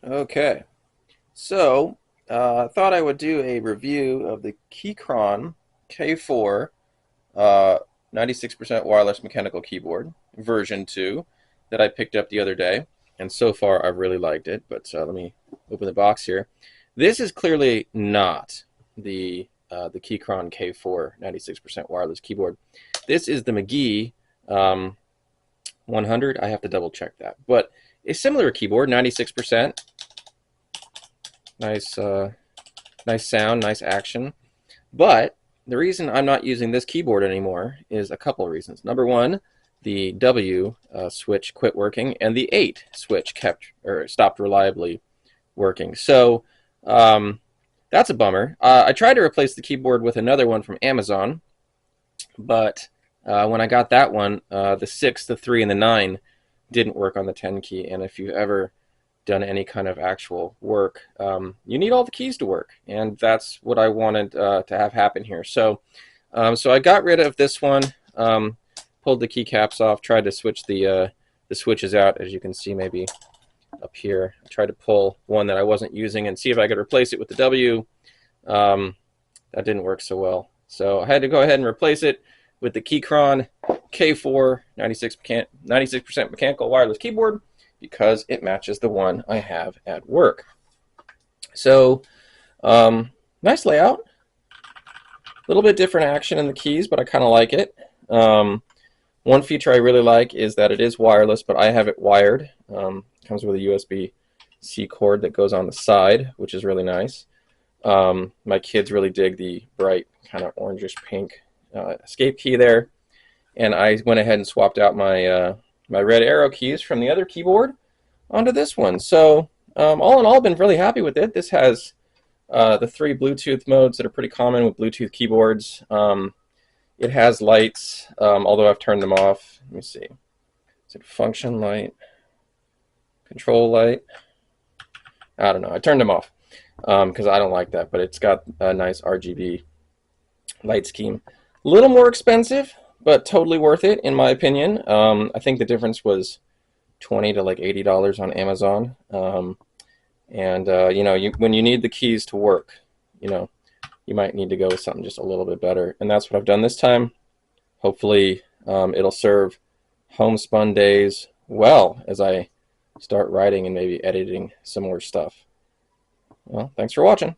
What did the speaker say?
Okay, so I thought I would do a review of the Keychron K4 uh, 96% wireless mechanical keyboard version 2 that I picked up the other day. And so far, I've really liked it. But let me open the box here. This is clearly not the Keychron K4 96% wireless keyboard. This is the Magegee 100. I have to double check that. But a similar keyboard, 96%. Nice, nice sound, nice action. But the reason I'm not using this keyboard anymore is a couple of reasons. Number one, the W switch quit working, and the 8 switch stopped reliably working. So that's a bummer. I tried to replace the keyboard with another one from Amazon, but when I got that one, the 6, the 3, and the 9 didn't work on the 10 key. And if you've ever done any kind of actual work, you need all the keys to work, and that's what I wanted to have happen here. So I got rid of this one, pulled the keycaps off, tried to switch the switches out, as you can see maybe up here. I tried to pull one that I wasn't using and see if I could replace it with the W. That didn't work so well, so I had to go ahead and replace it with the Keychron K4 96% mechanical wireless keyboard, because it matches the one I have at work. So, nice layout. A little bit different action in the keys, but I kind of like it. One feature I really like is that it is wireless, but I have it wired. Comes with a USB-C cord that goes on the side, which is really nice. My kids really dig the bright kind of orangish pink escape key there. And I went ahead and swapped out my my red arrow keys from the other keyboard onto this one. So all in all, I've been really happy with it. This has the 3 Bluetooth modes that are pretty common with Bluetooth keyboards. It has lights, although I've turned them off. Let me see. Is it function light? Control light? I don't know. I turned them off because I don't like that, but it's got a nice RGB light scheme. A little more expensive, but totally worth it in my opinion. I think the difference was $20 to like $80 on Amazon. You know, when you need the keys to work, you know, you might need to go with something just a little bit better, and that's what I've done this time. Hopefully it'll serve homespun days well as I start writing and maybe editing some more stuff. Well, thanks for watching.